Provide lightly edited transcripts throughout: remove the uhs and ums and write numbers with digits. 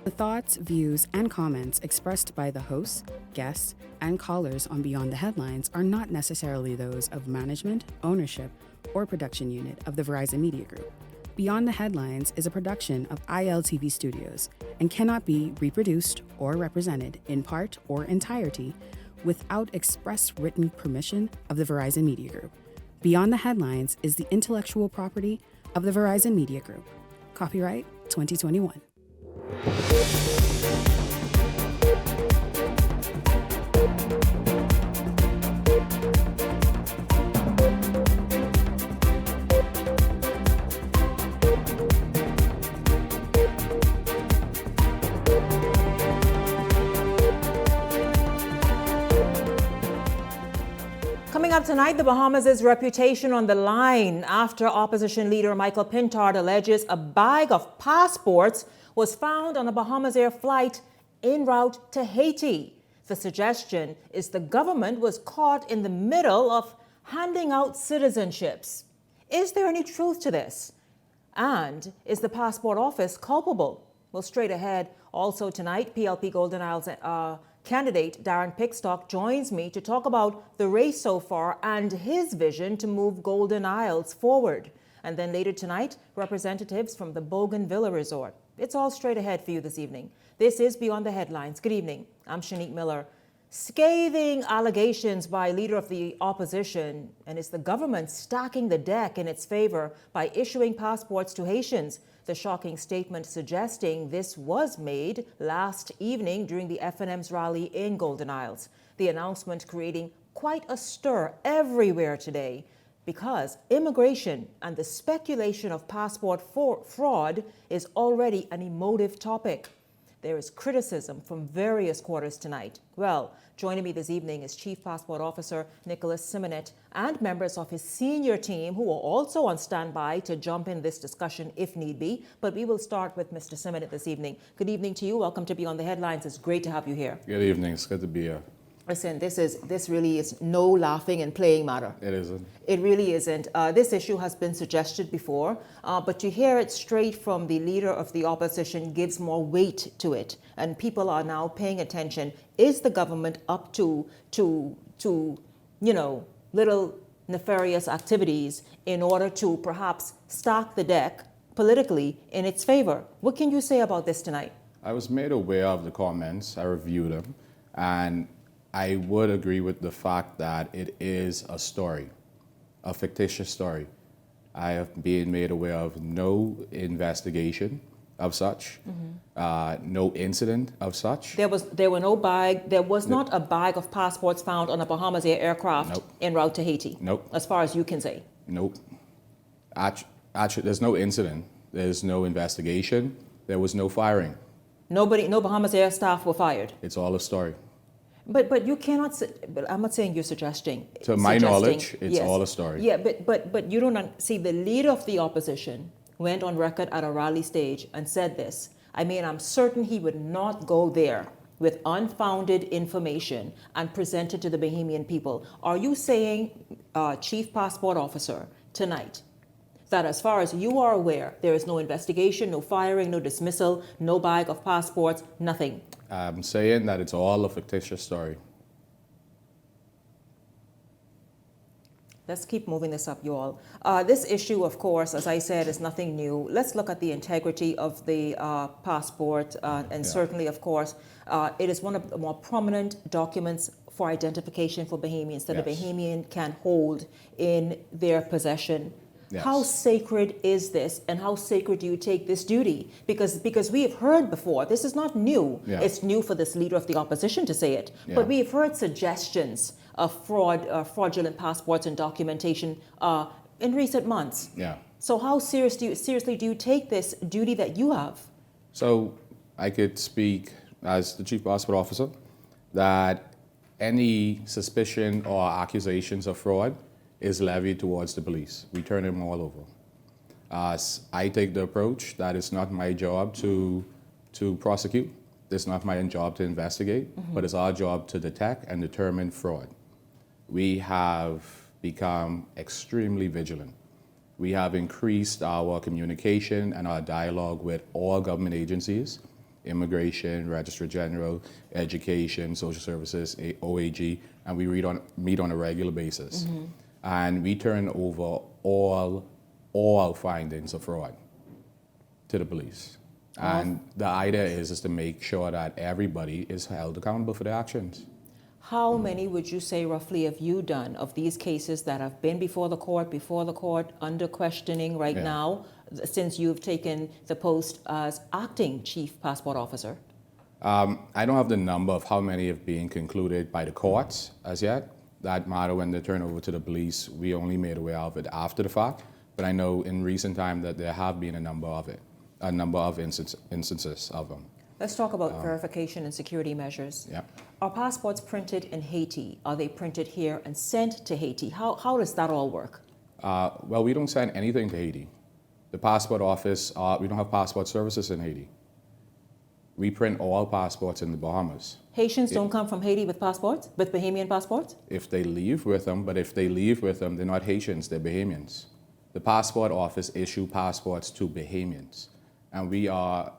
The thoughts, views, and comments expressed by the hosts, guests, and callers on Beyond the Headlines are not necessarily those of management, ownership, or production unit of the Verizon Media Group. Beyond the Headlines is a production of ILTV Studios and cannot be reproduced or represented in part or entirety without express written permission of the Verizon Media Group. Beyond the Headlines is the intellectual property of the Verizon Media Group. Copyright 2021. Coming up tonight, the Bahamas' reputation on the line after opposition leader Michael Pintard alleges a bag of passports was found on a Bahamas Air flight en route to Haiti. The suggestion is the government was caught in the middle of handing out citizenships. Is there any truth to this? And is the passport office culpable? Well, straight ahead, also tonight, PLP Golden Isles candidate Darren Pickstock joins me to talk about the race so far and his vision to move Golden Isles forward. And then later tonight, representatives from the Bougainvillea Resort. It's all straight ahead for you this evening. This is Beyond the Headlines. Good evening. I'm Shanique Miller. Scathing allegations by leader of the opposition, and is the government stacking the deck in its favor by issuing passports to Haitians? The shocking statement suggesting this was made last evening during the FNM's rally in Golden Isles. The announcement creating quite a stir everywhere today because immigration and the speculation of passport fraud is already an emotive topic. There is criticism from various quarters tonight. Well, joining me this evening is Chief Passport Officer Nicholas Simonet and members of his senior team who are also on standby to jump in this discussion if need be. But we will start with Mr. Simonet this evening. Good evening to you. Welcome to Beyond the Headlines. It's great to have you here. Good evening. It's good to be here. Listen, this really is no laughing and playing matter. It isn't. It really isn't. This issue has been suggested before, but to hear it straight from the leader of the opposition gives more weight to it, and people are now paying attention. Is the government up to little nefarious activities in order to perhaps stack the deck politically in its favor? What can you say about this tonight? I was made aware of the comments. I reviewed them, and I would agree with the fact that it is a story, a fictitious story. I have been made aware of no investigation of such, no incident of such. There was not a bag of passports found on a Bahamas Air aircraft en route to Haiti. Nope. As far as you can say. Nope. Actually, there's no incident. There's no investigation. There was no firing. No Bahamas Air staff were fired. It's all a story. But you cannot. But I'm not saying you're suggesting. To my knowledge, it's all a story. Yeah, but you don't see the leader of the opposition went on record at a rally stage and said this. I mean, I'm certain he would not go there with unfounded information and present it to the Bahamian people. Are you saying, Chief Passport Officer, tonight, that as far as you are aware, there is no investigation, no firing, no dismissal, no bag of passports, nothing? I'm saying that it's all a fictitious story. Let's keep moving this up, you all. This issue, of course, as I said, is nothing new. Let's look at the integrity of the passport. Certainly, of course, it is one of the more prominent documents for identification for Bahamians that a Bahamian can hold in their possession. Yes. How sacred is this, and how sacred do you take this duty? Because we have heard before, this is not new. Yeah. It's new for this leader of the opposition to say it. Yeah. But we have heard suggestions of fraudulent passports and documentation in recent months. Yeah. So how seriously do you take this duty that you have? So I could speak as the Chief Passport Officer that any suspicion or accusations of fraud is levied towards the police. We turn them all over. I take the approach that it's not my job to prosecute. It's not my job to investigate, but it's our job to detect and determine fraud. We have become extremely vigilant. We have increased our communication and our dialogue with all government agencies Immigration, Registrar General, Education, Social Services, OAG, and we meet on a regular basis. And we turn over all findings of fraud to the police. And the idea is to make sure that everybody is held accountable for their actions. How many would you say roughly have you done of these cases that have been before the court, under questioning right now, since you've taken the post as acting chief passport officer? I don't have the number of how many have been concluded by the courts as yet. That matter when they turn over to the police, we only made aware of it after the fact. But I know in recent time that there have been a number of instances of them. Let's talk about verification and security measures. Yeah. Are passports printed in Haiti? Are they printed here and sent to Haiti? How does that all work? Well, we don't send anything to Haiti. The passport office, we don't have passport services in Haiti. We print all passports in the Bahamas. Haitians don't come from Haiti with passports, with Bahamian passports? If they leave with them, but if they leave with them, they're not Haitians, they're Bahamians. The passport office issue passports to Bahamians. And we have...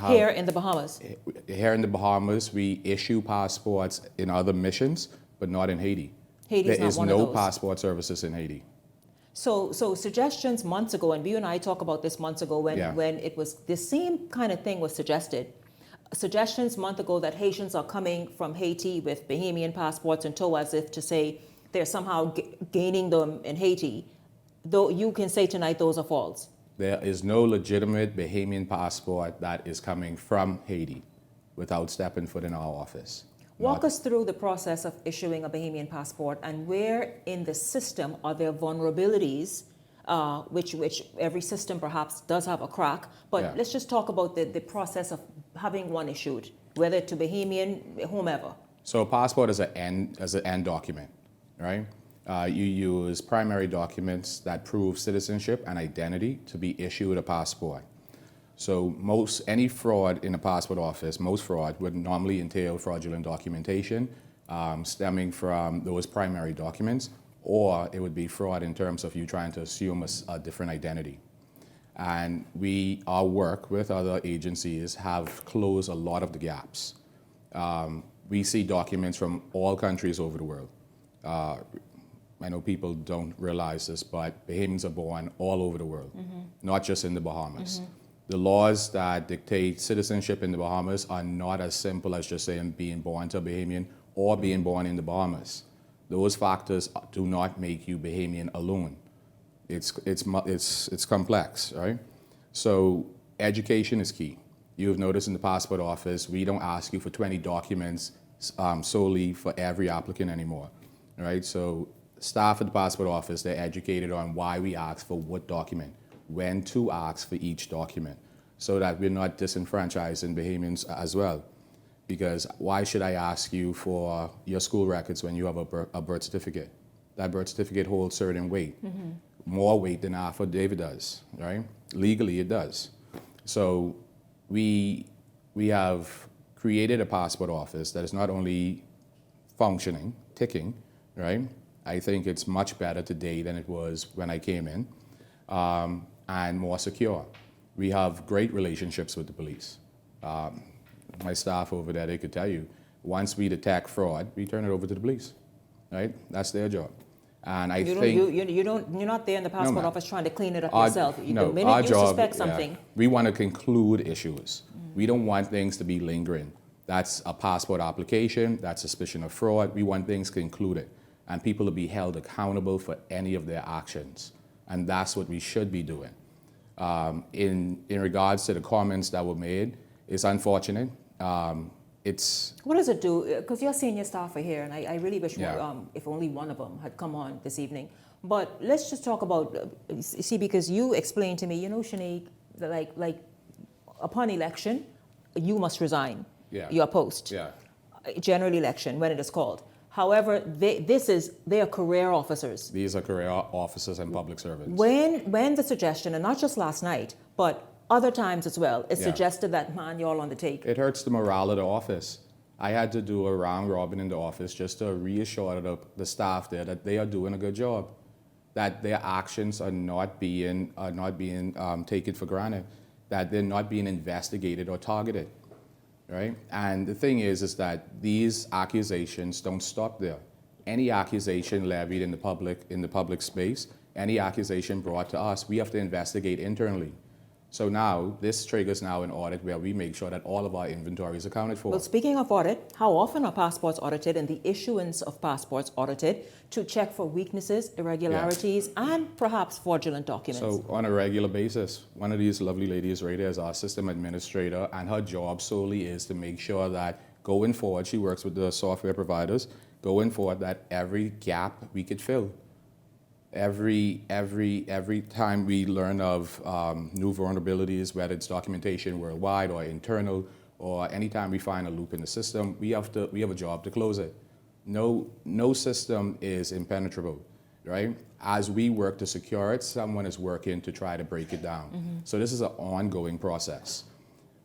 Here in the Bahamas? Here in the Bahamas, we issue passports in other missions, but not in Haiti. Haiti's There not is one of no those. passport services in Haiti. So suggestions months ago, and you and I talked about this months ago when it was the same kind of thing was suggested. Suggestions months ago that Haitians are coming from Haiti with Bahamian passports in tow, as if to say they're somehow gaining them in Haiti. Though you can say tonight those are false. There is no legitimate Bahamian passport that is coming from Haiti without stepping foot in our office. Walk us through the process of issuing a Bahamian passport and where in the system are there vulnerabilities, which every system perhaps does have a crack, but let's just talk about the process of having one issued, whether to Bahamian, whomever. So a passport is an end document, right? You use primary documents that prove citizenship and identity to be issued a passport. So any fraud in a passport office, most fraud would normally entail fraudulent documentation stemming from those primary documents, or it would be fraud in terms of you trying to assume a different identity. And our work with other agencies have closed a lot of the gaps. We see documents from all countries over the world. I know people don't realize this, but Bahamians are born all over the world, not just in the Bahamas. The laws that dictate citizenship in the Bahamas are not as simple as just saying being born to a Bahamian or being born in the Bahamas. Those factors do not make you Bahamian alone. It's complex, right? So education is key. You've noticed in the passport office, we don't ask you for 20 documents solely for every applicant anymore, right? So staff at the passport office, they're educated on why we ask for what document, when to ask for each document, so that we're not disenfranchising Bahamians as well. Because why should I ask you for your school records when you have a birth certificate? That birth certificate holds certain weight, more weight than affidavit does, right? Legally, it does. So we have created a passport office that is not only functioning, ticking, right? I think it's much better today than it was when I came in, and more secure. We have great relationships with the police. My staff over there, they could tell you, once we detect fraud, we turn it over to the police, right? That's their job. And you're not there in the passport office trying to clean it up yourself. The minute our you job, suspect something. We want to conclude issues. We don't want things to be lingering. That's a passport application, that's suspicion of fraud. We want things concluded and people to be held accountable for any of their actions. And that's what we should be doing. In regards to the comments that were made, it's unfortunate. What does it do? Because your senior staff are here, and I really wish if only one of them had come on this evening. But let's just talk about, because you explained to me, Shanae, like upon election, you must resign your post. General election, when it is called. However, they are career officers. These are career officers and public servants. When the suggestion, and not just last night, but other times as well, it's suggested that, man, you're all on the take. It hurts the morale of the office. I had to do a round robin in the office just to reassure the staff there that they are doing a good job, that their actions are not being taken for granted, that they're not being investigated or targeted. right? And the thing is that these accusations don't stop there. Any accusation levied in the public space, any accusation brought to us, we have to investigate internally. So now, this triggers now an audit where we make sure that all of our inventory is accounted for. Well, speaking of audit, how often are passports audited and the issuance of passports audited to check for weaknesses, irregularities, and perhaps fraudulent documents? So on a regular basis, one of these lovely ladies right here is our system administrator, and her job solely is to make sure that going forward, she works with the software providers, going forward that every gap we could fill. Every time we learn of new vulnerabilities, whether it's documentation worldwide or internal, or anytime we find a loop in the system, we have a job to close it. No system is impenetrable, right? As we work to secure it, someone is working to try to break it down. Mm-hmm. So this is an ongoing process.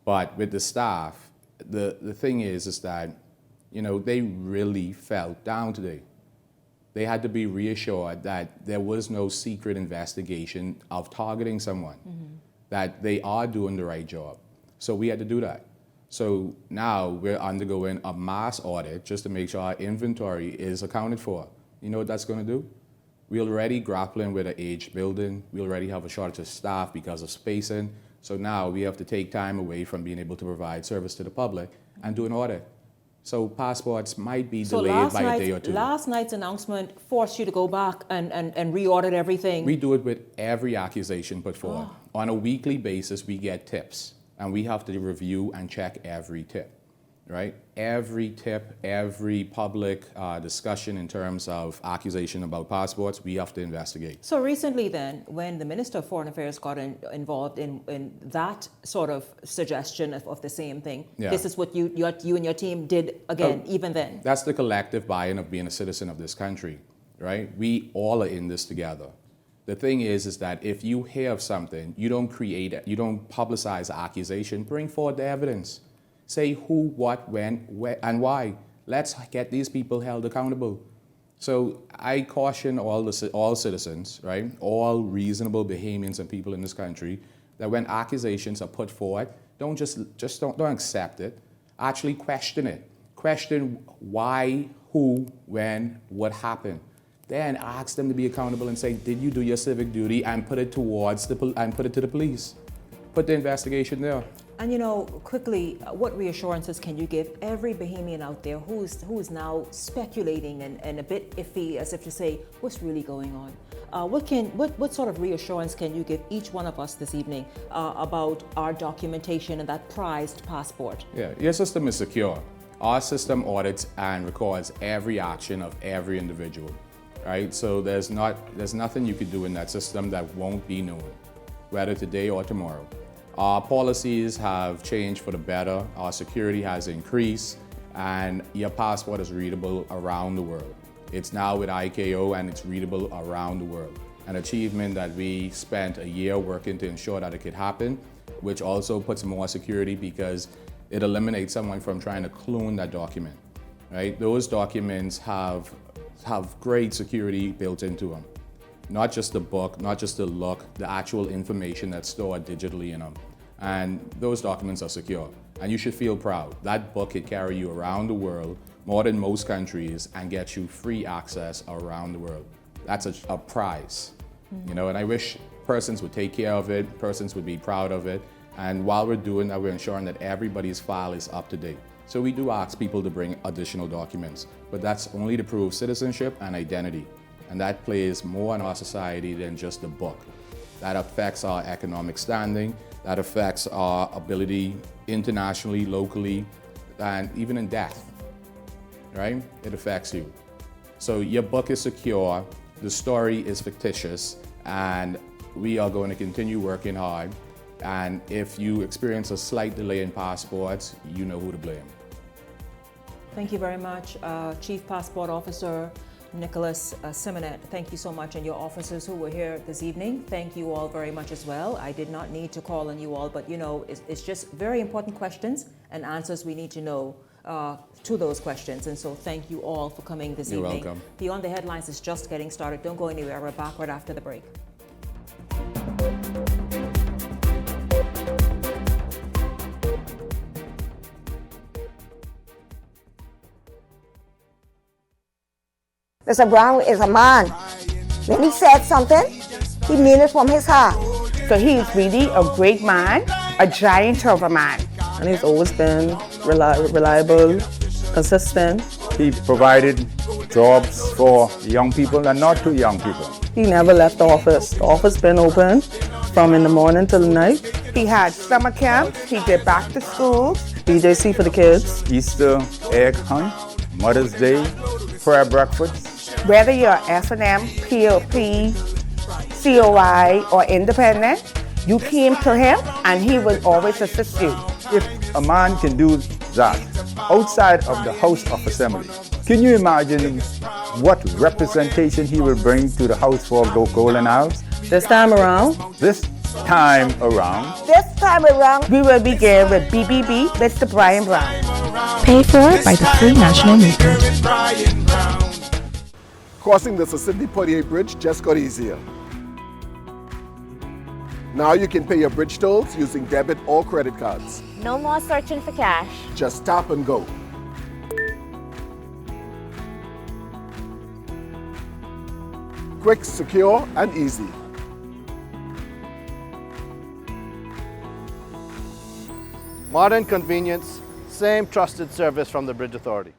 But with the staff, the thing is that, they really felt down today. They had to be reassured that there was no secret investigation of targeting someone, that they are doing the right job. So we had to do that. So now we're undergoing a mass audit just to make sure our inventory is accounted for. You know what that's going to do? We're already grappling with an aged building. We already have a shortage of staff because of spacing. So now we have to take time away from being able to provide service to the public and do an audit. So passports might be delayed by a day or two. Last night's announcement forced you to go back and re-audit everything. We do it with every accusation put forward. Oh. On a weekly basis, we get tips, and we have to review and check every tip, right? Every tip, every public discussion in terms of accusation about passports, we have to investigate. So recently then, when the Minister of Foreign Affairs got involved in that sort of suggestion of the same thing, this is what you and your team did again, even then? That's the collective buy-in of being a citizen of this country, right? We all are in this together. The thing is that if you hear of something, you don't create it, you don't publicize the accusation, bring forward the evidence. Say who, what, when, where, and why. Let's get these people held accountable. So I caution all citizens, right, all reasonable Bahamians and people in this country, that when accusations are put forward, don't accept it. Actually question it. Question why, who, when, what happened. Then ask them to be accountable and say, did you do your civic duty, and put it towards to the police. Put the investigation there. And quickly, what reassurances can you give every Bahamian out there who is now speculating and a bit iffy, as if to say, what's really going on? What sort of reassurance can you give each one of us this evening about our documentation and that prized passport? Yeah, your system is secure. Our system audits and records every action of every individual, right? So there's nothing you could do in that system that won't be known, whether today or tomorrow. Our policies have changed for the better, our security has increased, and your passport is readable around the world. It's now with IKO and it's readable around the world. An achievement that we spent a year working to ensure that it could happen, which also puts more security because it eliminates someone from trying to clone that document, right? Those documents have great security built into them. Not just the book, not just the look, the actual information that's stored digitally in them. And those documents are secure. And you should feel proud. That book could carry you around the world, more than most countries, and get you free access around the world. That's a prize, and I wish persons would take care of it, persons would be proud of it. And while we're doing that, we're ensuring that everybody's file is up to date. So we do ask people to bring additional documents, but that's only to prove citizenship and identity. And that plays more in our society than just the book. That affects our economic standing, that affects our ability internationally, locally, and even in death, right? It affects you. So your book is secure, the story is fictitious, and we are going to continue working hard. And if you experience a slight delay in passports, you know who to blame. Thank you very much, Chief Passport Officer Nicholas Simonet. Thank you so much, and your officers who were here this evening. Thank you all very much as well. I did not need to call on you all, but it's just very important questions and answers we need to know to those questions. And so thank you all for coming this evening. You're welcome. Beyond the Headlines is just getting started. Don't go anywhere. We're back right after the break. Mr. Brown is a man. When he said something, he meant it from his heart. So he's really a great man, a giant of a man. And he's always been reliable, consistent. He provided jobs for young people and not too young people. He never left the office. The office been open from in the morning till the night. He had summer camps, he did back to school. BJC for the kids. Easter egg hunt, Mother's Day, prayer breakfast. Whether you're F&M, POP, COI, or independent, you came to him and he will always assist you. If a man can do that outside of the House of Assembly, can you imagine what representation he will bring to the House for Golden Isles? This time around, This time around, We will begin with BBB, Mr. Brian Brown. Paid for by the Free National Movement. Crossing the Sicily 48 Bridge just got easier. Now you can pay your bridge tolls using debit or credit cards. No more searching for cash. Just tap and go. Quick, secure, and easy. Modern convenience, same trusted service from the Bridge Authority.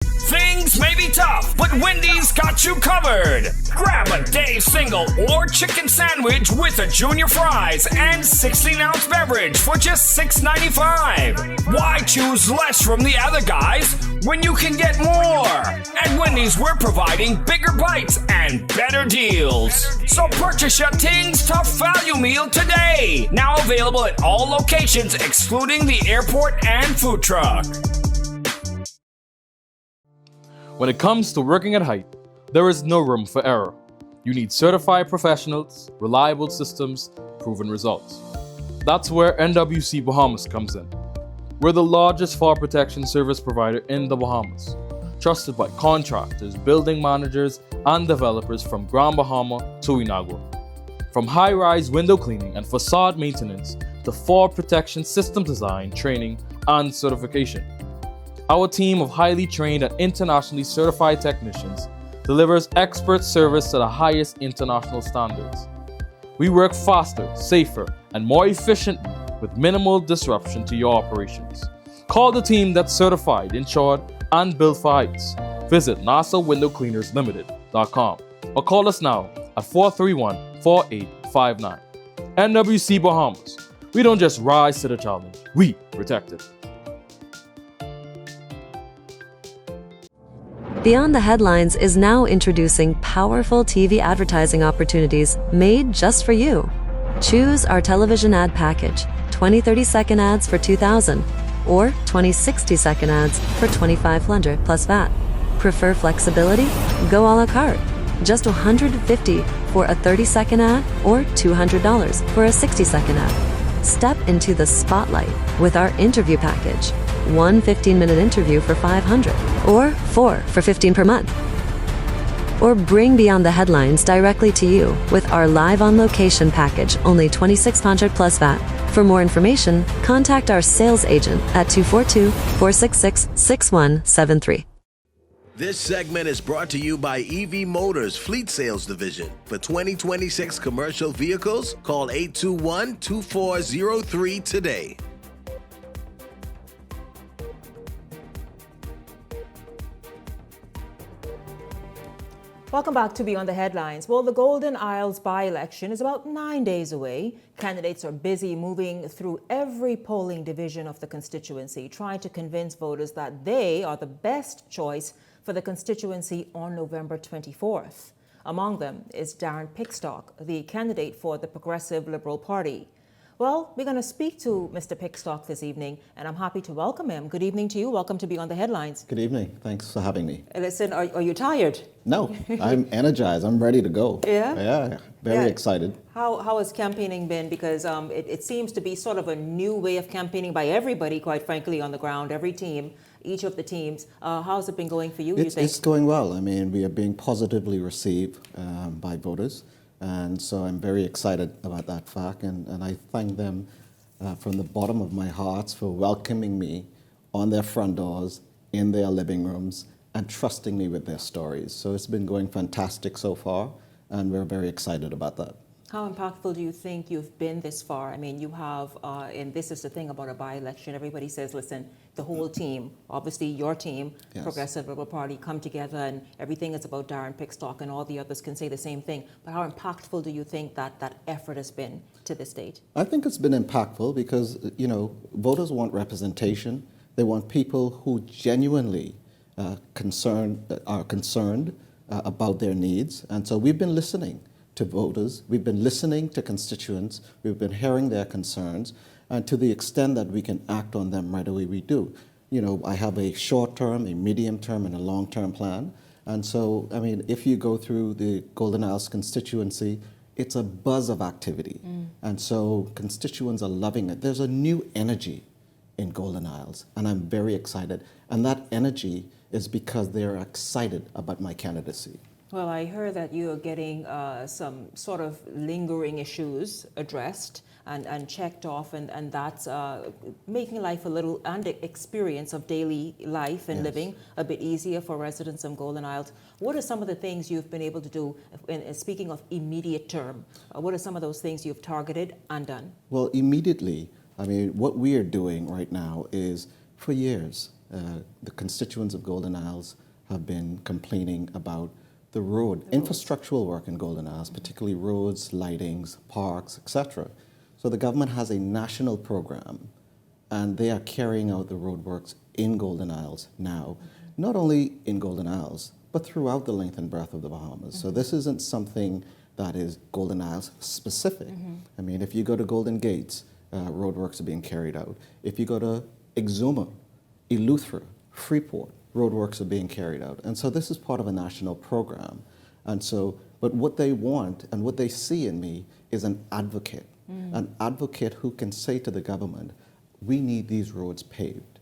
Things may be tough, but Wendy's got you covered. Grab a Dave single or chicken sandwich with a junior fries and 16-ounce beverage for just $6.95. Why choose less from the other guys when you can get more? At Wendy's, we're providing bigger bites and better deals. So purchase your Tings Tough Value Meal today. Now available at all locations excluding the airport and food truck. When it comes to working at height, there is no room for error. You need certified professionals, reliable systems, proven results. That's where NWC Bahamas comes in. We're the largest fall protection service provider in the Bahamas, trusted by contractors, building managers, and developers from Grand Bahama to Inagua. From high-rise window cleaning and facade maintenance to fall protection system design, training, and certification. Our team of highly trained and internationally certified technicians delivers expert service to the highest international standards. We work faster, safer, and more efficiently with minimal disruption to your operations. Call the team that's certified, insured, and built for heights. Visit NASAWindowCleanersLimited.com or call us now at 431-4859. NWC Bahamas. We don't just rise to the challenge, we protect it. Beyond the Headlines is now introducing powerful TV advertising opportunities made just for you. Choose our television ad package, 20 30-second ads for $2,000 or 20 60-second ads for $2,500 plus VAT. Prefer flexibility? Go a la carte. Just $150 for a 30-second ad or $200 for a 60-second ad. Step into the spotlight with our interview package. One 15-minute interview for $500 or 4 for $15 per month. Or bring Beyond the Headlines directly to you with our live on location package, only $2,600 plus VAT. For more information, contact our sales agent at 242-466-6173. This segment is brought to you by EV Motors Fleet Sales Division. For 2026 commercial vehicles, call 821-2403 today. Welcome back to Beyond the Headlines. Well, the Golden Isles by-election is about 9 days away. Candidates are busy moving through every polling division of the constituency, trying to convince voters that they are the best choice for the constituency on November 24th. Among them is Darren Pickstock, the candidate for the Progressive Liberal Party. Well, we're going to speak to Mr. Pickstock this evening, and I'm happy to welcome him. Good evening to you. Welcome to Beyond the Headlines. Good evening. Thanks for having me. Listen, are you tired? No, I'm energized. I'm ready to go. Yeah? Yeah, very excited. How has campaigning been? Because it seems to be sort of a new way of campaigning by everybody, quite frankly, on the ground, every team, each of the teams. How's it been going for you, think? It's going well. I mean, we are being positively received by voters. And so I'm very excited about that fact, and I thank them from the bottom of my heart for welcoming me on their front doors in their living rooms and trusting me with their stories. So it's been going fantastic so far, and we're very excited about that. How impactful do you think you've been this far? I mean, you have, and this is the thing about a by-election, everybody says, listen, the whole team, obviously your team, Yes. Progressive Liberal Party, come together and everything is about Darren Pickstock, and all the others can say the same thing. But how impactful do you think that effort has been to this date? I think it's been impactful because, voters want representation. They want people who genuinely are concerned about their needs. And so we've been listening to voters, we've been listening to constituents, we've been hearing their concerns, and to the extent that we can act on them right away, we do. I have a short-term, a medium-term, and a long-term plan. And so, if you go through the Golden Isles constituency, it's a buzz of activity. And so constituents are loving it. There's a new energy in Golden Isles, and I'm very excited. And that energy is because they're excited about my candidacy. Well, I heard that you are getting some sort of lingering issues addressed and checked off, and that's making life a little, and the experience of daily life and living a bit easier for residents of Golden Isles. What are some of the things you've been able to do, speaking of immediate term, what are some of those things you've targeted and done? Well, immediately, what we are doing right now is, for years, the constituents of Golden Isles have been complaining about the road, infrastructural work in Golden Isles, particularly roads, lightings, parks, etc. So the government has a national program, and they are carrying out the road works in Golden Isles now, not only in Golden Isles, but throughout the length and breadth of the Bahamas. So this isn't something that is Golden Isles specific. If you go to Golden Gates, road works are being carried out. If you go to Exuma, Eleuthera, Freeport, roadworks are being carried out. And so this is part of a national program. And so, but what they want and what they see in me is an advocate who can say to the government, we need these roads paved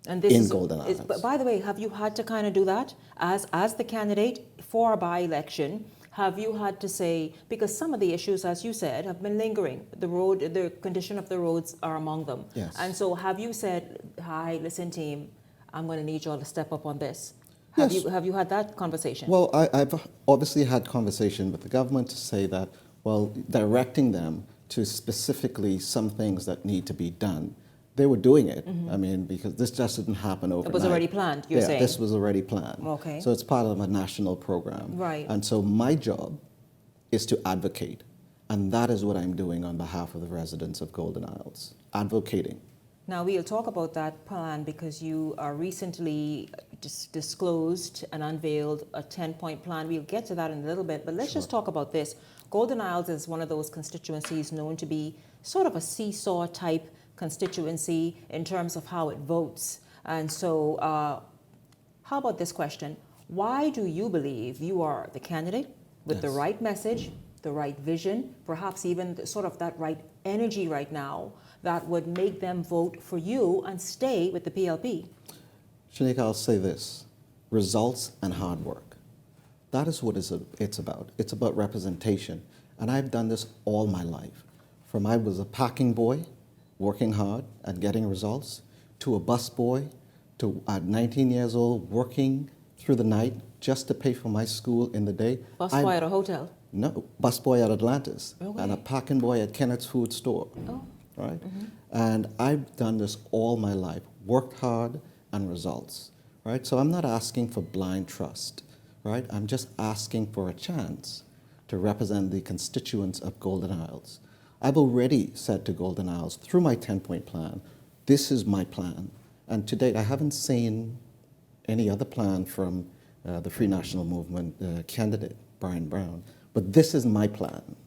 in Golden Isles. But by the way, have you had to kind of do that as the candidate for a by-election? Have you had to say, because some of the issues, as you said, have been lingering. The condition of the roads are among them. Yes. And so have you said, hi, listen team, I'm going to need you all to step up on this. Yes. Have you had that conversation? Well, I've obviously had conversation with the government to say that, directing them to specifically some things that need to be done. They were doing it, because this just didn't happen overnight. It was already planned, you're saying? This was already planned. Okay. So it's part of a national program. Right. And so my job is to advocate, and that is what I'm doing on behalf of the residents of Golden Isles, advocating. Now, we'll talk about that plan because you recently disclosed and unveiled a 10-point plan. We'll get to that in a little bit, but let's just talk about this. Golden Isles is one of those constituencies known to be sort of a seesaw type constituency in terms of how it votes. And so how about this question? Why do you believe you are the candidate with the right message, the right vision, perhaps even sort of that right energy right now that would make them vote for you and stay with the PLP? Shanika, I'll say this. Results and hard work. That is what it's about. It's about representation. And I've done this all my life. From I was a packing boy, working hard and getting results, to a bus boy, to at 19 years old, working through the night just to pay for my school in the day. Bus boy at a hotel? No, bus boy at Atlantis, Okay. and a packing boy at Kenneth's Food Store. Oh. Right? And I've done this all my life, worked hard and results. Right? So I'm not asking for blind trust. Right? I'm just asking for a chance to represent the constituents of Golden Isles. I've already said to Golden Isles through my 10-point plan, this is my plan. And to date, I haven't seen any other plan from the Free National Movement candidate, Brian Brown. But this is my plan.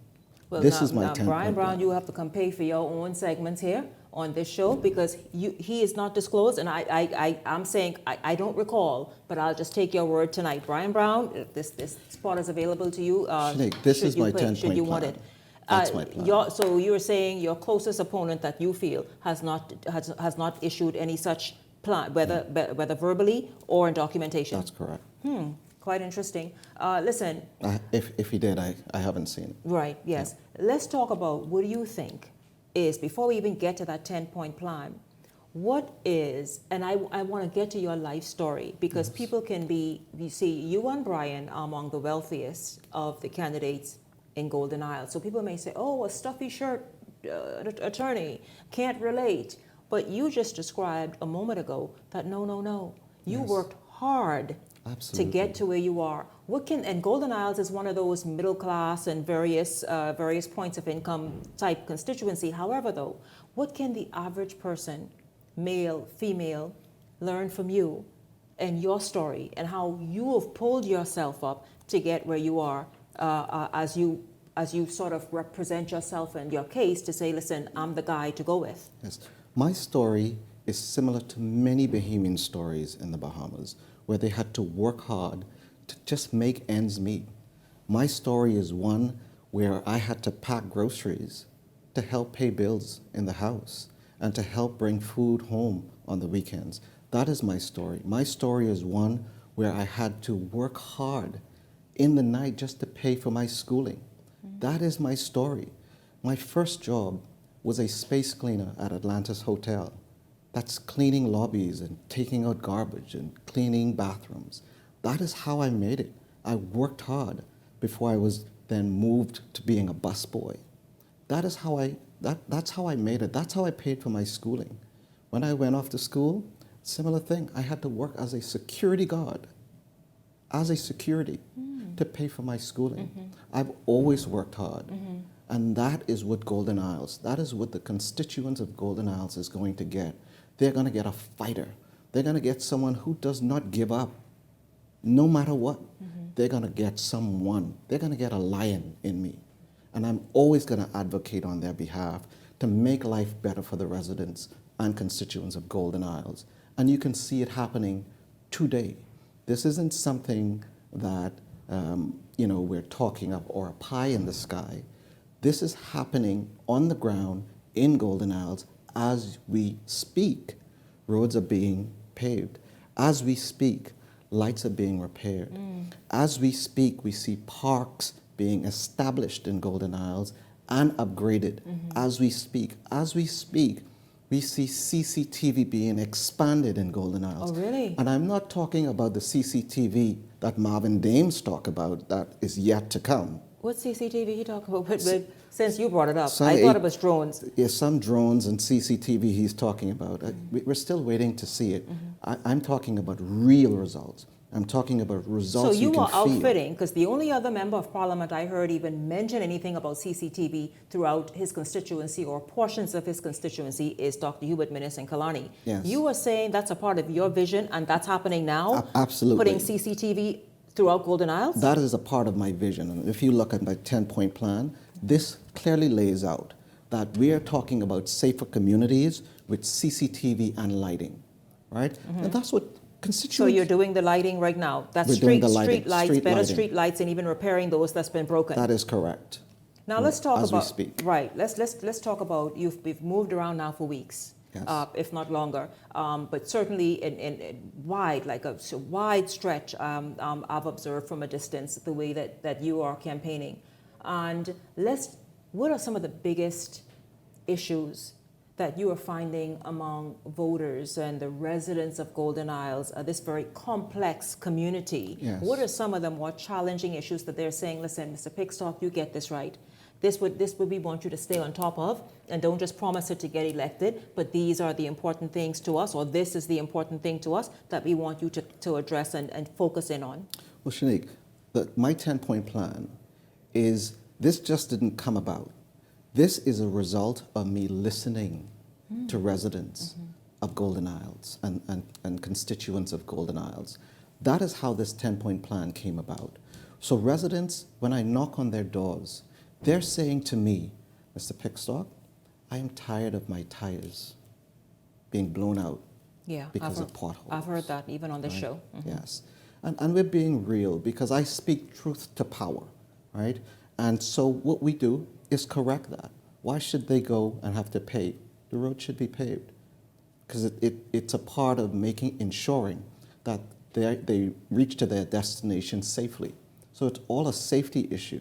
Well, this now, is my now 10-point Brian Brown, plan. you have to come pay for your own segments here on this show because he is not disclosed, and I'm saying I don't recall, but I'll just take your word tonight. Brian Brown, this spot is available to you. Sinead, this is my 10-point should you want plan. it. That's my plan. So you're saying your closest opponent that you feel has not issued any such plan, whether verbally or in documentation? That's correct. Quite interesting. Listen. If he did, I haven't seen it. Right, yes. Yeah. Let's talk about what do you think is, before we even get to that 10-point plan, what is, and I want to get to your life story, because people can be, you see, you and Brian are among the wealthiest of the candidates in Golden Isles. So people may say, oh, a stuffy shirt attorney, can't relate. But you just described a moment ago that no. You worked hard to get to where you are. What can, and Golden Isles is one of those middle class and various points of income type constituency. However, though, what can the average person, male, female, learn from you and your story and how you have pulled yourself up to get where you are as you sort of represent yourself and your case to say, listen, I'm the guy to go with? Yes. My story is similar to many Bahamian stories in the Bahamas, where they had to work hard to just make ends meet. My story is one where I had to pack groceries to help pay bills in the house and to help bring food home on the weekends. That is my story. My story is one where I had to work hard in the night just to pay for my schooling. That is my story. My first job was a space cleaner at Atlantis Hotel. That's cleaning lobbies and taking out garbage and cleaning bathrooms. That is how I made it. I worked hard before I was then moved to being a busboy. That's how I made it. That's how I paid for my schooling. When I went off to school, similar thing. I had to work as a security guard, to pay for my schooling. I've always worked hard. And that is what Golden Isles, that is what the constituents of Golden Isles is going to get. They're going to get a fighter. They're going to get someone who does not give up, no matter what. They're going to get someone. They're going to get a lion in me. And I'm always going to advocate on their behalf to make life better for the residents and constituents of Golden Isles. And you can see it happening today. This isn't something that we're talking up or a pie in the sky. This is happening on the ground in Golden Isles as we speak. Roads are being paved. As we speak, lights are being repaired. As we speak, we see parks being established in Golden Isles and upgraded. As we speak, we see CCTV being expanded in Golden Isles. Oh, really? And I'm not talking about the CCTV that Marvin Dames talked about that is yet to come. What CCTV you talking about? But since you brought it up, I thought it was drones. Yes, some drones and CCTV he's talking about. We're still waiting to see it. I'm talking about real results. I'm talking about results you can feel. So you are outfitting, because the only other member of parliament I heard even mention anything about CCTV throughout his constituency or portions of his constituency is Dr. Hubert Minnis and Kalani. Yes. You are saying that's a part of your vision and that's happening now? Absolutely. Putting CCTV throughout Golden Isles? That is a part of my vision. And if you look at my 10-point plan, this clearly lays out that we are talking about safer communities with CCTV and lighting, right? And that's what constituents... So you're doing the lighting right now? That's street lights, and even repairing those that's been broken? That is correct. Now let's talk as about... we speak. Right, let's talk about, we've moved around now for weeks. Yes. If not longer, but certainly in wide, like a wide stretch, I've observed from a distance the way that you are campaigning. And what are some of the biggest issues that you are finding among voters and the residents of Golden Isles, this very complex community? Yes. What are some of the more challenging issues that they're saying, listen, Mr. Pickstock, you get this right. This would we want you to stay on top of, and don't just promise it to get elected, but these are the important things to us, or this is the important thing to us that we want you to address and focus in on? Well, Shanique, my 10-point plan is, this just didn't come about. This is a result of me listening to residents of Golden Isles and constituents of Golden Isles. That is how this 10-point plan came about. So residents, when I knock on their doors, they're saying to me, Mr. Pickstock, I am tired of my tires being blown out because of potholes. I've heard that even on this show. Yes. And we're being real, because I speak truth to power, right? And so what we do is correct that. Why should they go and have to pay? The road should be paved, because it's a part of ensuring that they reach to their destination safely. So it's all a safety issue.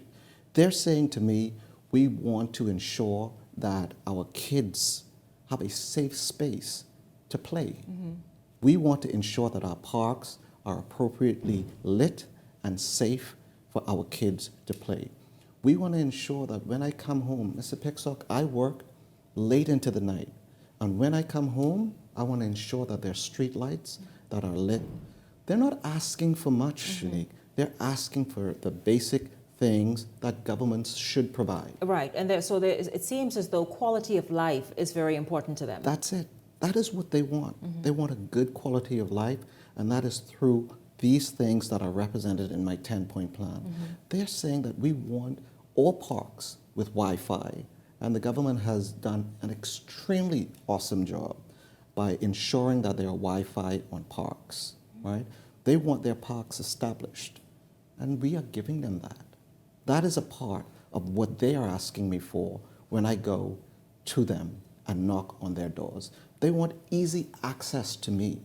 They're saying to me, we want to ensure that our kids have a safe space to play. We want to ensure that our parks are appropriately lit and safe for our kids to play. We want to ensure that when I come home, Mr. Picksock, I work late into the night. And when I come home, I want to ensure that there are street lights that are lit. They're not asking for much, Shanique. They're asking for the basic things that governments should provide. Right, and it seems as though quality of life is very important to them. That's it. That is what they want. They want a good quality of life, and that is through these things that are represented in my 10-point plan. They're saying that we want all parks with Wi-Fi, and the government has done an extremely awesome job by ensuring that there are Wi-Fi on parks, right? They want their parks established, and we are giving them that. That is a part of what they are asking me for when I go to them and knock on their doors. They want easy access to me.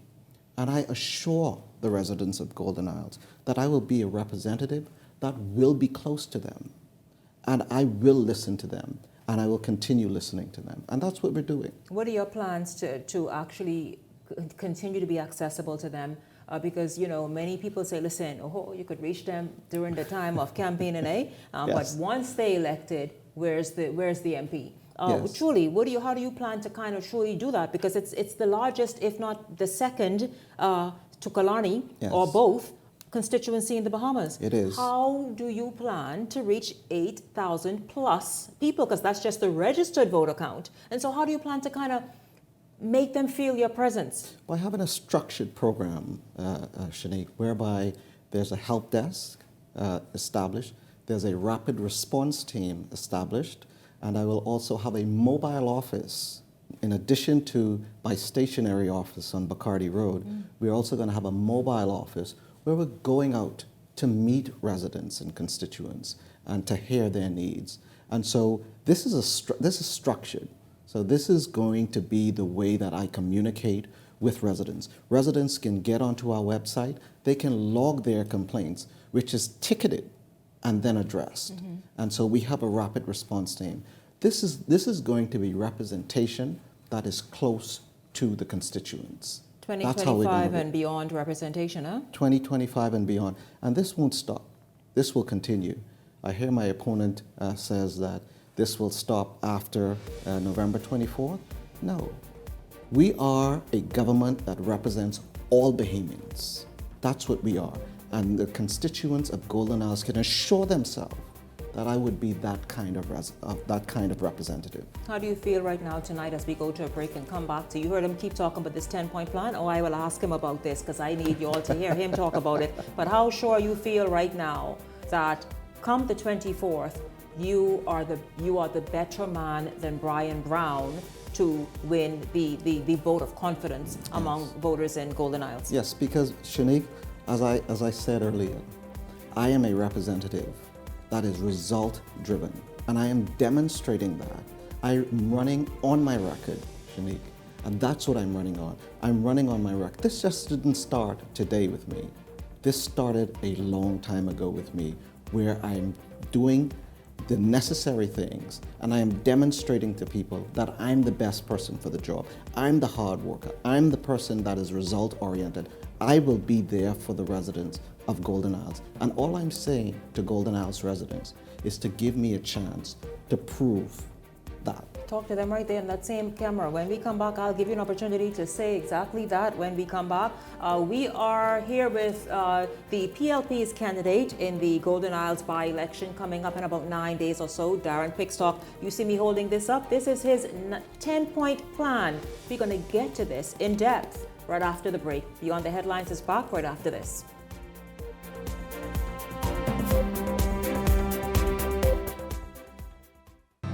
And I assure the residents of Golden Isles that I will be a representative that will be close to them. And I will listen to them. And I will continue listening to them. And that's what we're doing. What are your plans to actually continue to be accessible to them? Because, you know, many people say, listen, you could reach them during the time of campaigning, Yes. But once they elected, where's the MP? Yes. Truly, how do you plan to kind of truly do that? Because it's the largest, if not the second, to Killarney, Yes. or both, constituency in the Bahamas. It is. How do you plan to reach 8,000 plus people? Because that's just the registered voter count. And so how do you plan to kind of make them feel your presence? Well, I have a structured program, Shanique, whereby there's a help desk established, there's a rapid response team established, and I will also have a mobile office. In addition to my stationary office on Bacardi Road, we're also going to have a mobile office where we're going out to meet residents and constituents and to hear their needs. And so this is structured. So this is going to be the way that I communicate with residents. Residents can get onto our website, they can log their complaints, which is ticketed and then addressed. And so we have a rapid response team. This is going to be representation that is close to the constituents. 2025 and beyond representation, huh? 2025 and beyond. And this won't stop. This will continue. I hear my opponent says that this will stop after November 24th. No. We are a government that represents all Bahamians. That's what we are. And the constituents of Golden Isles can assure themselves that I would be that kind of representative. How do you feel right now tonight as we go to a break and come back to you? Heard him keep talking about this 10-point plan. I will ask him about this because I need you all to hear him talk about it. But how sure you feel right now that come the 24th, you are the better man than Brian Brown to win the vote of confidence among voters in Golden Isles? Yes, because Shanique, as I said earlier, I am a representative that is result driven, and I am demonstrating that. I'm running on my record, Shanique, and that's what I'm running on. I'm running on my record. This just didn't start today with me. This started a long time ago with me, where I'm doing the necessary things, and I am demonstrating to people that I'm the best person for the job. I'm the hard worker. I'm the person that is result oriented. I will be there for the residents of Golden Isles. And all I'm saying to Golden Isles residents is to give me a chance to prove that. Talk to them right there in that same camera. When we come back, I'll give you an opportunity to say exactly that when we come back. We are here with the PLP's candidate in the Golden Isles by-election coming up in about 9 days or so, Darren Pickstock. You see me holding this up. This is his 10-point plan. We're going to get to this in depth right after the break. Beyond the Headlines is back right after this.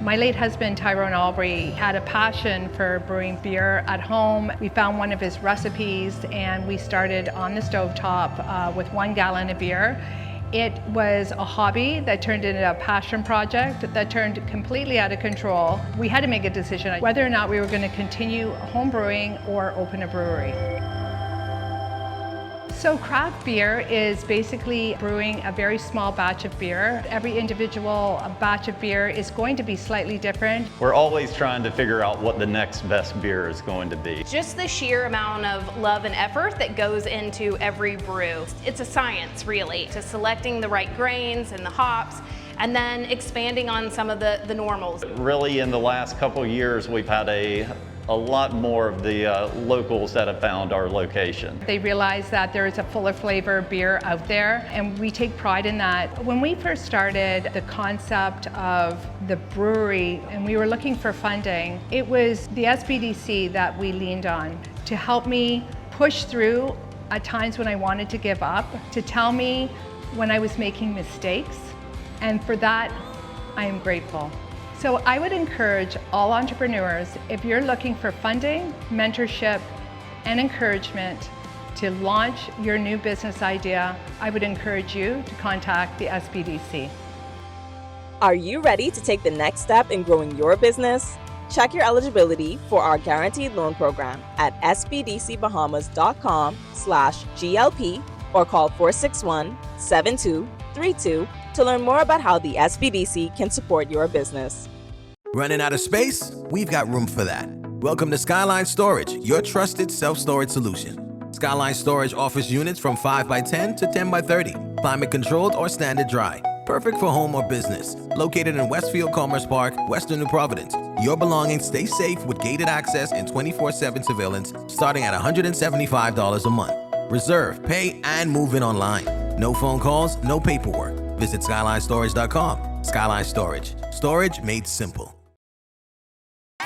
My late husband, Tyrone Albury, had a passion for brewing beer at home. We found one of his recipes and we started on the stovetop with 1 gallon of beer. It was a hobby that turned into a passion project that turned completely out of control. We had to make a decision whether or not we were going to continue home brewing or open a brewery. So craft beer is basically brewing a very small batch of beer. Every individual batch of beer is going to be slightly different. We're always trying to figure out what the next best beer is going to be. Just the sheer amount of love and effort that goes into every brew. It's a science, really, to selecting the right grains and the hops, and then expanding on some of the normals. Really, in the last couple of years, we've had a lot more of the locals that have found our location. They realize that there is a fuller flavor beer out there, and we take pride in that. When we first started the concept of the brewery and we were looking for funding, it was the SBDC that we leaned on to help me push through at times when I wanted to give up, to tell me when I was making mistakes, and for that, I am grateful. So I would encourage all entrepreneurs, if you're looking for funding, mentorship, and encouragement to launch your new business idea, I would encourage you to contact the SBDC. Are you ready to take the next step in growing your business? Check your eligibility for our guaranteed loan program at sbdcbahamas.com/GLP or call 461-7232 to learn more about how the SBDC can support your business. Running out of space? We've got room for that. Welcome to Skyline Storage, your trusted self-storage solution. Skyline Storage offers units from 5x10 to 10x30, climate-controlled or standard dry. Perfect for home or business. Located in Westfield Commerce Park, Western New Providence. Your belongings stay safe with gated access and 24/7 surveillance starting at $175 a month. Reserve, pay, and move in online. No phone calls, no paperwork. Visit SkylineStorage.com. Skyline Storage. Storage made simple.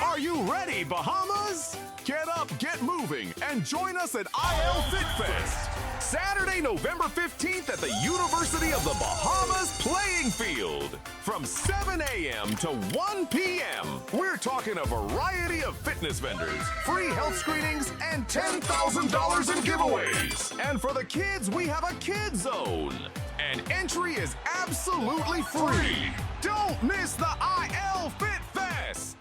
Are you ready, Bahamas? Get up, get moving, and join us at IL Fit Fest. Saturday, November 15th at the University of the Bahamas Playing Field. From 7 a.m. to 1 p.m., we're talking a variety of fitness vendors, free health screenings, and $10,000 in giveaways. And for the kids, we have a Kids Zone. And entry is absolutely free. Don't miss the IL Fit Fest.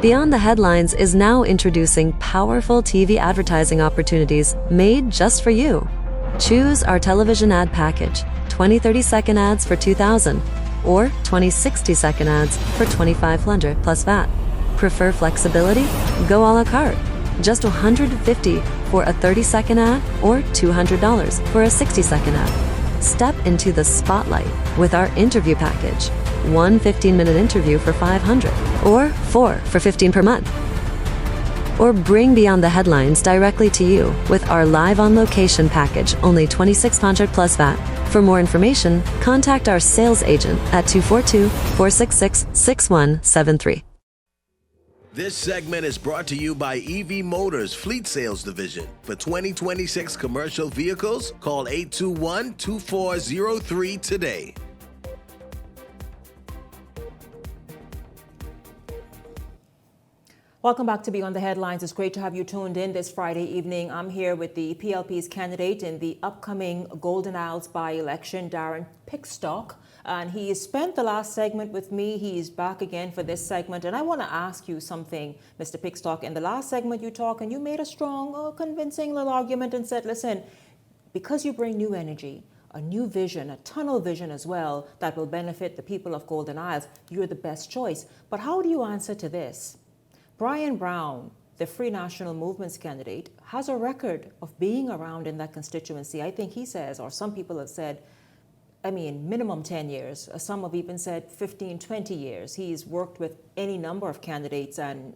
Beyond the Headlines is now introducing powerful TV advertising opportunities made just for you. Choose our television ad package, 20 30-second ads for $2,000 or 20 60-second ads for $2,500 plus VAT. Prefer flexibility? Go a la carte. Just $150 for a 30-second ad or $200 for a 60-second ad. Step into the spotlight with our interview package. 1 15-minute interview for $500 or 4 for $15 per month. Or bring Beyond the Headlines directly to you with our live on location package, only $2,600 plus VAT. For more information, contact our sales agent at 242-466-6173. This segment is brought to you by EV Motors Fleet Sales Division. For 2026 commercial vehicles, call 821-2403 today. Welcome back to Beyond the Headlines. It's great to have you tuned in this Friday evening. I'm here with the PLP's candidate in the upcoming Golden Isles by-election, Darren Pickstock. And he spent the last segment with me. He's back again for this segment. And I want to ask you something, Mr. Pickstock. In the last segment you talked and you made a strong, convincing little argument and said, listen, because you bring new energy, a new vision, a tunnel vision as well, that will benefit the people of Golden Isles, you're the best choice. But how do you answer to this? Brian Brown the Free National Movement's candidate, has a record of being around in that constituency. I think he says, or some people have said, I mean, minimum 10 years. Some have even said 15, 20 years. He's worked with any number of candidates and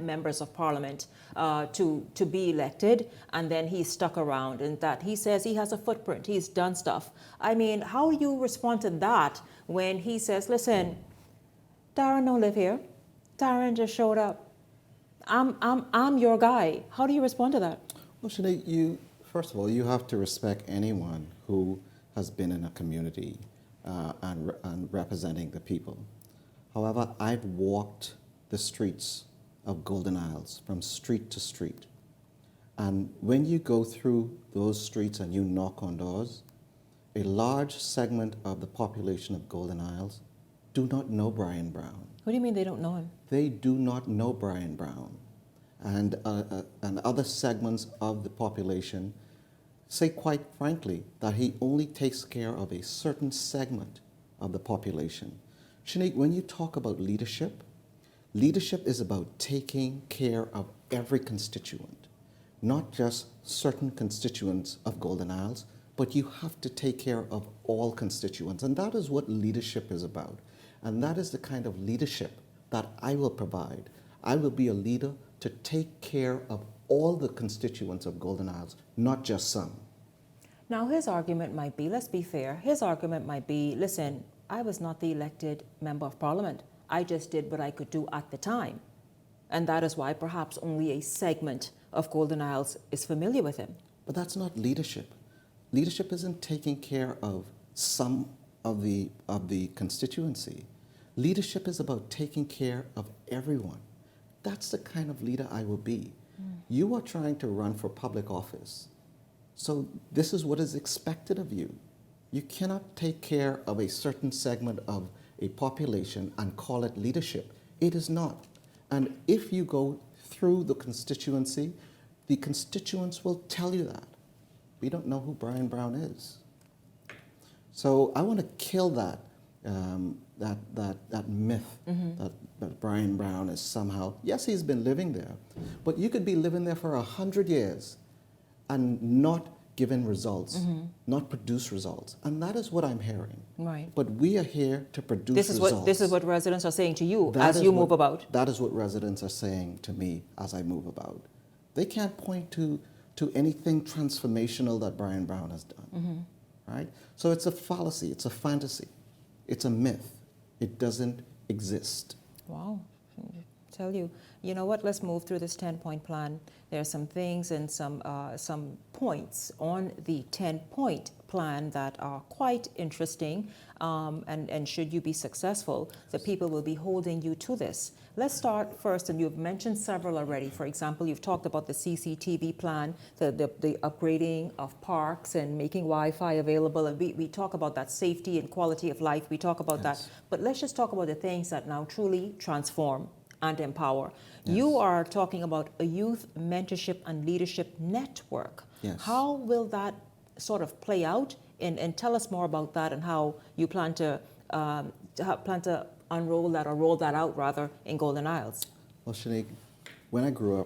members of parliament to be elected, and then he's stuck around, and that he says he has a footprint. He's done stuff. I mean, how do you respond to that when he says, listen, Darren don't live here. Darren just showed up. I'm your guy. How do you respond to that? Well, Sinead, first of all, you have to respect anyone who has been in a community and representing the people. However, I've walked the streets of Golden Isles from street to street. And when you go through those streets and you knock on doors, a large segment of the population of Golden Isles do not know Brian Brown. What do you mean they don't know him? They do not know Brian Brown. And other segments of the population say quite frankly that he only takes care of a certain segment of the population. Sinead, when you talk about leadership, leadership is about taking care of every constituent, not just certain constituents of Golden Isles, but you have to take care of all constituents. And that is what leadership is about. And that is the kind of leadership that I will provide. I will be a leader to take care of all the constituents of Golden Isles, not just some. Now his argument might be, let's be fair, his argument might be, listen, I was not the elected member of parliament. I just did what I could do at the time. And that is why perhaps only a segment of Golden Isles is familiar with him. But that's not leadership. Leadership isn't taking care of some of the constituency. Leadership is about taking care of everyone. That's the kind of leader I will be. You are trying to run for public office. So this is what is expected of you. You cannot take care of a certain segment of a population and call it leadership. It is not. And if you go through the constituency, the constituents will tell you that. We don't know who Brian Brown is. So I want to kill that myth that Brian Brown is somehow, yes, he's been living there, but you could be living there for 100 years and not given results, not produce results. And that is what I'm hearing. Right. But we are here to produce results. This is what residents are saying to you as you move about. That is what residents are saying to me as I move about. They can't point to anything transformational that Brian Brown has done. Right? So it's a fallacy, it's a fantasy, it's a myth. It doesn't exist. Wow. Tell you, you know what, let's move through this 10-point plan. There are some things and some points on the 10-point plan that are quite interesting, and should you be successful, the people will be holding you to this. Let's start first, and you've mentioned several already. For example, you've talked about the CCTV plan, the upgrading of parks and making Wi-Fi available, and we talk about that safety and quality of life. We talk about that. But let's just talk about the things that now truly transform and empower. Yes. You are talking about a youth mentorship and leadership network. Yes. How will that sort of play out? And tell us more about that and how you plan to unroll that, or roll that out rather, in Golden Isles. Well, Sinead, when I grew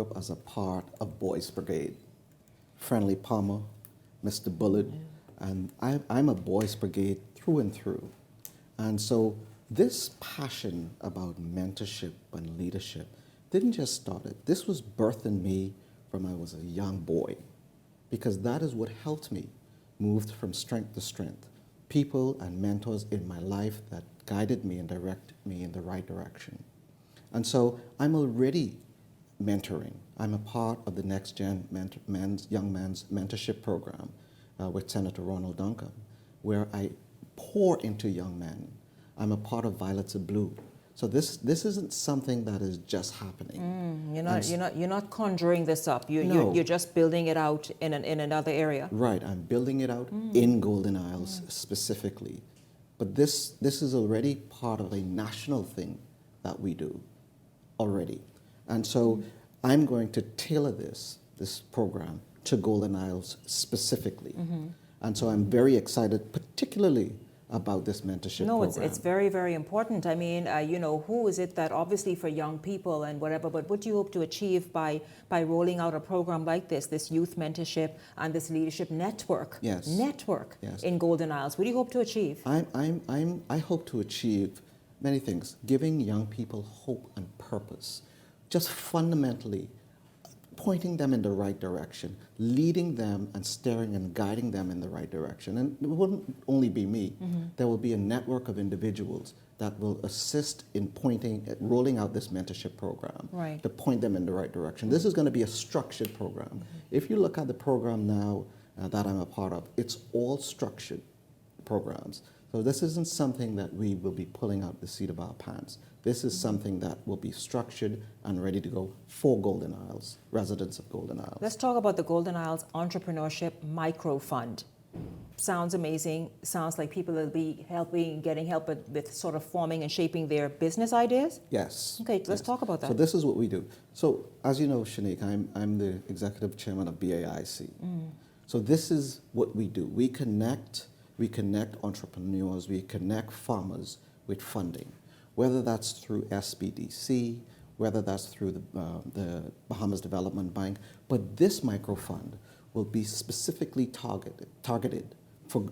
up as a part of Boys Brigade. Friendly Palmer, Mr. Bullet, and I'm a Boys Brigade through and through. And so this passion about mentorship and leadership didn't just start it. This was birthed in me from I was a young boy, because that is what helped me move from strength to strength. People and mentors in my life that guided me and directed me in the right direction. And so I'm already mentoring. I'm a part of the Next Gen Young Men's Mentorship Program with Senator Ronald Duncan, where I pour into young men. I'm a part of Violets of Blue. So this isn't something that is just happening. You're not conjuring this up. You're just building it out in another area. Right. I'm building it out in Golden Isles specifically, but this is already part of a national thing that we do already, and so I'm going to tailor this program to Golden Isles specifically, and so I'm very excited, particularly about this mentorship No, program. it's very, very important. I mean, who is it that obviously for young people and whatever, but what do you hope to achieve by rolling out a program like this youth mentorship and this leadership network? Yes. In Golden Isles. What do you hope to achieve? I hope to achieve many things. Giving young people hope and purpose. Just fundamentally pointing them in the right direction, leading them and steering and guiding them in the right direction. And it wouldn't only be me. There will be a network of individuals that will assist in rolling out this mentorship program to point them in the right direction. This is going to be a structured program. If you look at the program now that I'm a part of, it's all structured programs. So this isn't something that we will be pulling out the seat of our pants. This is something that will be structured and ready to go for Golden Isles, residents of Golden Isles. Let's talk about the Golden Isles Entrepreneurship Micro Fund. Sounds amazing. Sounds like people will be getting help with sort of forming and shaping their business ideas. Yes. Okay, let's talk about that. So this is what we do. So as you know, Shanique, I'm the executive chairman of BAIC. So this is what we do. We connect entrepreneurs, we connect farmers with funding, whether that's through SBDC, whether that's through the Bahamas Development Bank. But this microfund will be specifically targeted for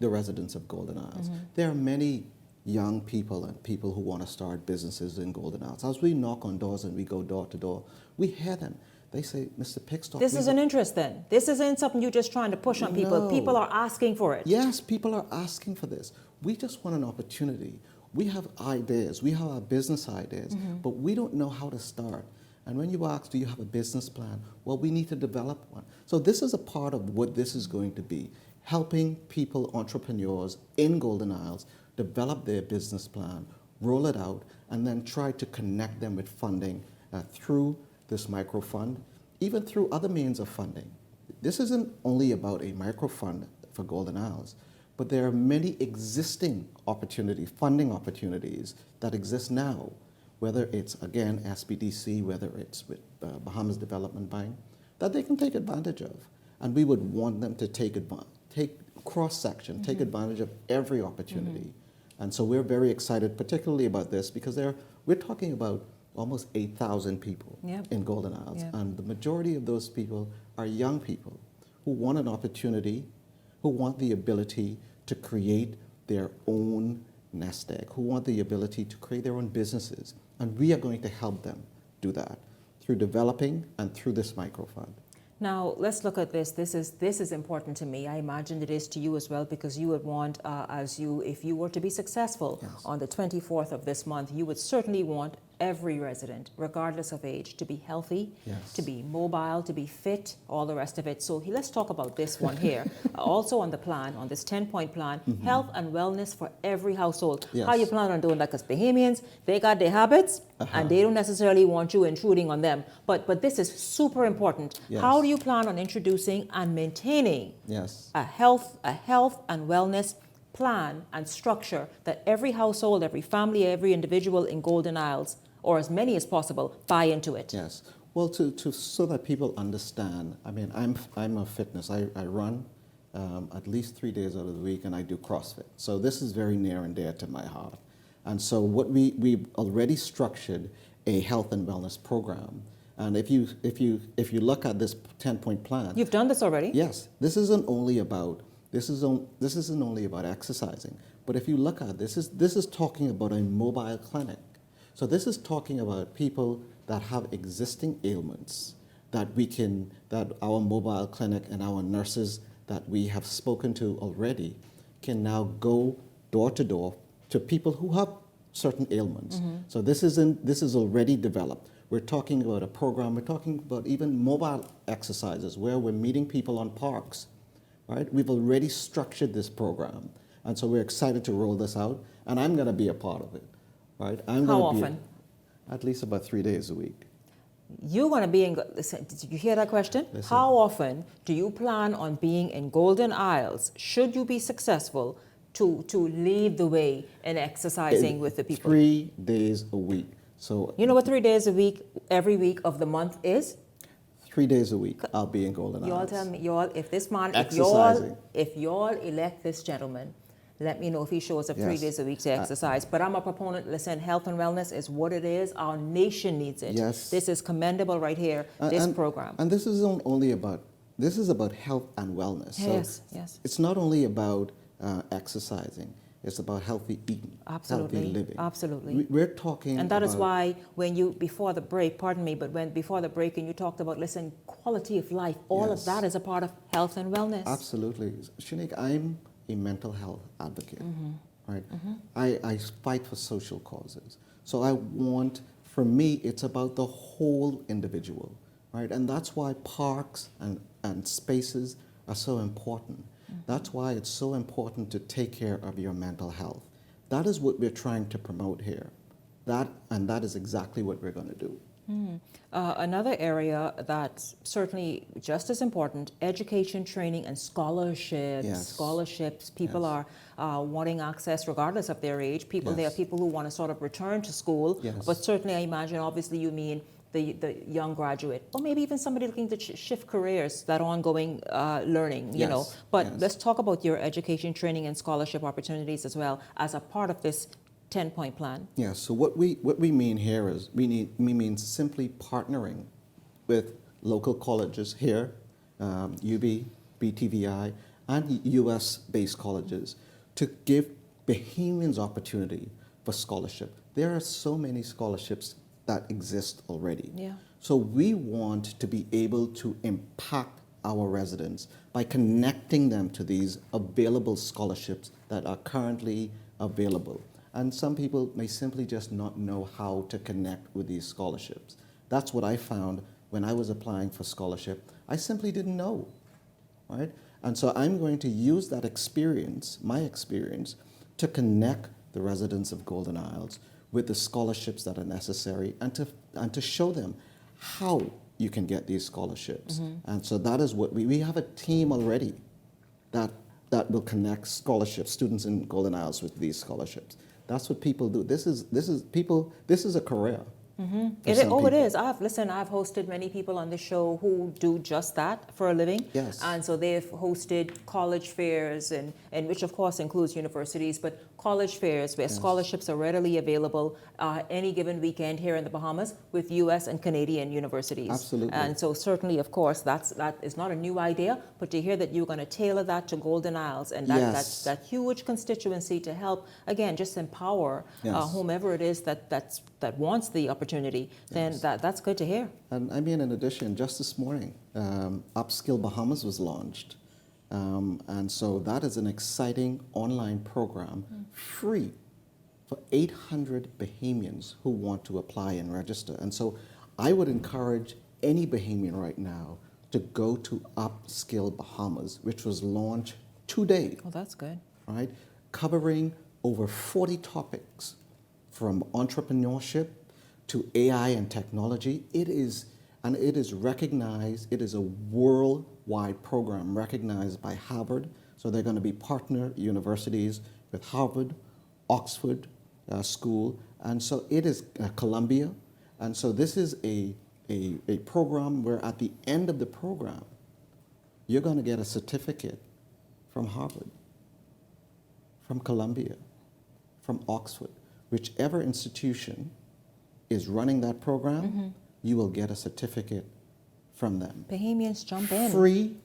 the residents of Golden Isles. There are many young people and people who want to start businesses in Golden Isles. As we knock on doors and we go door to door, we hear them. They say, Mr. Pickstock. This is an interest then. This isn't something you're just trying to push on people. People are asking for it. Yes, people are asking for this. We just want an opportunity. We have ideas. We have our business ideas, but we don't know how to start. And when you ask, do you have a business plan? Well, we need to develop one. So this is a part of what this is going to be, helping people, entrepreneurs in Golden Isles, develop their business plan, roll it out, and then try to connect them with funding through this microfund, even through other means of funding. This isn't only about a microfund for Golden Isles, but there are many existing funding opportunities that exist now, whether it's, again, SBDC, whether it's with Bahamas Development Bank, that they can take advantage of. And we would want them to take cross-section, take advantage of every opportunity. And so we're very excited, particularly about this, because we're talking about almost 8,000 people in Golden Isles. And the majority of those people are young people who want an opportunity, who want the ability to create their own nest egg, who want the ability to create their own businesses. And we are going to help them do that through developing and through this microfund. Now, let's look at this. This is important to me. I imagine it is to you as well, because you would want, if you were to be successful on the 24th of this month, you would certainly want every resident, regardless of age, to be healthy, to be mobile, to be fit, all the rest of it. So let's talk about this one here. Also on the plan, on this 10-point plan, health and wellness for every household. How you plan on doing that? Because Bahamians, they got their habits, and they don't necessarily want you intruding on them. But this is super important. How do you plan on introducing and maintaining a health and wellness plan and structure that every household, every family, every individual in Golden Isles, or as many as possible, buy into it? Yes. Well, so that people understand. I mean, I'm a fitness. I run at least 3 days out of the week, and I do CrossFit. So this is very near and dear to my heart. And so what we've already structured a health and wellness program. And if you look at this 10-point plan, you've done this already. Yes. This isn't only about exercising, but if you look at this is talking about a mobile clinic. So this is talking about people that have existing ailments that our mobile clinic and our nurses that we have spoken to already can now go door to door to people who have certain ailments. So this is already developed. We're talking about a program. We're talking about even mobile exercises where we're meeting people on parks. Right? We've already structured this program, and so we're excited to roll this out, and I'm going to be a part of it. Right? How often? At least about 3 days a week. You're going to be in. Listen, did you hear that question? Listen. How often do you plan on being in Golden Isles? Should you be successful to lead the way in exercising with the people? 3 days a week. So you know what 3 days a week, every week of the month is? 3 days a week, I'll be in Golden Isles. Y'all tell me, if this man, Exercising. if y'all elect this gentleman let me know if he shows up 3 Yes. days a week to exercise. But I'm a proponent, listen, health and wellness is what it is. Our nation needs it. Yes. This is commendable right here, this program. And this isn't only about, this is about health and wellness. Yes, yes. It's not only about exercising, it's about healthy eating, Absolutely, healthy living. absolutely. We're talking And that is about- why when you, before the break, pardon me, but when before the break and you talked about, listen, quality of life, all of Yes. that is a part of health and wellness. Absolutely. Shanique, I'm a mental health advocate, right? I fight for social causes. So I want, for me, it's about the whole individual, right? And that's why parks and spaces are so important. That's why it's so important to take care of your mental health. That is what we're trying to promote here. That is exactly what we're going to do. Another area that's certainly just as important, education, training, and scholarships. Yes. Scholarships, people are wanting access regardless of their age. There are people who want to sort of return to school, Yes. but certainly I imagine, obviously you mean the young graduate, or maybe even somebody looking to shift careers, that ongoing learning, you know. But let's talk about your education, training, and scholarship opportunities as well as a part of this 10-point plan. Yeah, so what we mean here is we mean simply partnering with local colleges here, UB, BTVI, and US-based colleges to give Bahamians opportunity for scholarship. There are so many scholarships that exist already. Yeah. So we want to be able to impact our residents by connecting them to these available scholarships that are currently available. And some people may simply just not know how to connect with these scholarships. That's what I found when I was applying for scholarship. I simply didn't know, right? And so I'm going to use that experience, my experience, to connect the residents of Golden Isles with the scholarships that are necessary and to show them how you can get these scholarships. And so that is what we have a team already that will connect scholarships, students in Golden Isles with these scholarships. That's what people do. This is a career. It is. I've hosted many people on the show who do just that for a living. Yes. And so they've hosted college fairs, and which of course includes universities, but college fairs where scholarships are readily available any given weekend here in the Bahamas with U.S. and Canadian universities. Absolutely. And so certainly, of course, that is not a new idea, but to hear that you're going to tailor that to Golden Isles and that huge constituency to help, again, just empower whomever it is that wants the opportunity, then that's good to hear. And I mean, in addition, just this morning, Upskill Bahamas was launched. And so that is an exciting online program, free for 800 Bahamians who want to apply and register. And so I would encourage any Bahamian right now to go to Upskill Bahamas, which was launched today. Oh, that's good. Right? Covering over 40 topics from entrepreneurship to AI and technology. It is recognized, it is a worldwide program recognized by Harvard. So they're going to be partner universities with Harvard, Oxford School, and so it is Columbia. And so this is a program where at the end of the program, you're going to get a certificate from Harvard, from Columbia, from Oxford. Whichever institution is running that program, you will get a certificate from them. Bahamians, jump in. Free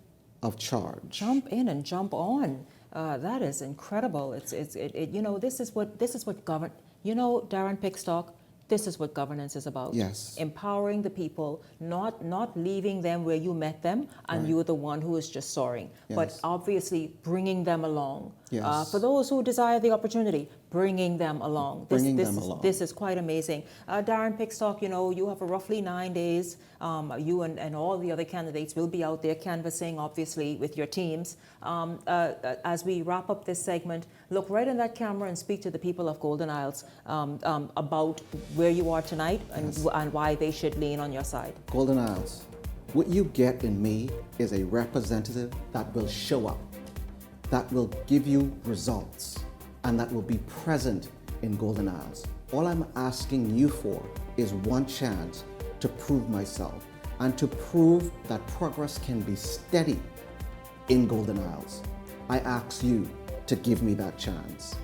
of charge. Jump in and jump on. That is incredible. This is what Darren Pickstock, this is what governance is about. Yes. Empowering the people, not leaving them where you met them and you're the one who is just soaring, but obviously bringing them along. Yes. For those who desire the opportunity, bringing them along. This is quite amazing. Darren Pickstock, you have roughly 9 days. You and all the other candidates will be out there canvassing, obviously, with your teams. As we wrap up this segment, look right in that camera and speak to the people of Golden Isles about where you are tonight and why they should lean on your side. Golden Isles, what you get in me is a representative that will show up, that will give you results, and that will be present in Golden Isles. All I'm asking you for is one chance to prove myself and to prove that progress can be steady in Golden Isles. I ask you to give me that chance.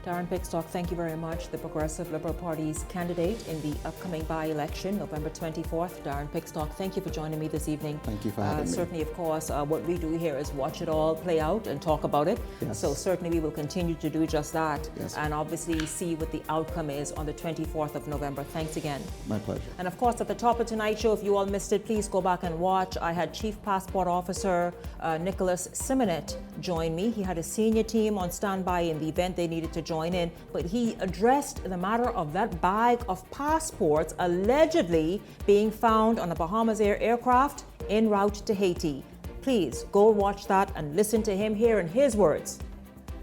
Darren Pickstock, thank you very much. The Progressive Liberal Party's candidate in the upcoming by-election, November 24th. Darren Pickstock, thank you for joining me this evening. Thank you for having me. Certainly, of course, what we do here is watch it all play out and talk about it. Yes. So certainly we will continue to do just that. Yes. And obviously see what the outcome is on the 24th of November. Thanks again. My pleasure. And of course, at the top of tonight's show, if you all missed it, please go back and watch. I had Chief Passport Officer Nicholas Simonet join me. He had a senior team on standby in the event they needed to join in, but he addressed the matter of that bag of passports allegedly being found on a Bahamas Air aircraft en route to Haiti. Please go watch that and listen to him here in his words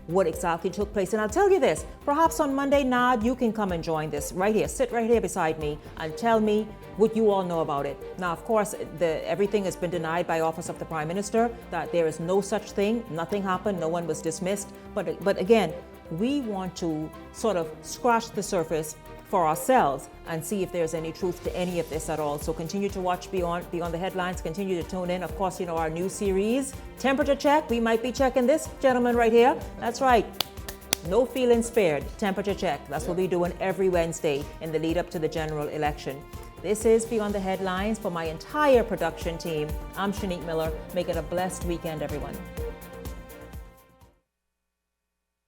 what exactly took place. And I'll tell you this, perhaps on Monday, Nad, you can come and join this right here, sit right here beside me and tell me what you all know about it. Now, of course, everything has been denied by Office of the Prime Minister, that there is no such thing, nothing happened, no one was dismissed. But again, we want to sort of scratch the surface for ourselves and see if there's any truth to any of this at all. So continue to watch Beyond the Headlines, continue to tune in. Of course, you know, our new series, Temperature Check, we might be checking this gentleman right here. That's right. No feeling spared, Temperature Check. That's what we're doing every Wednesday in the lead up to the general election. This is Beyond the Headlines. For my entire production team, I'm Shanique Miller. Make it a blessed weekend, everyone.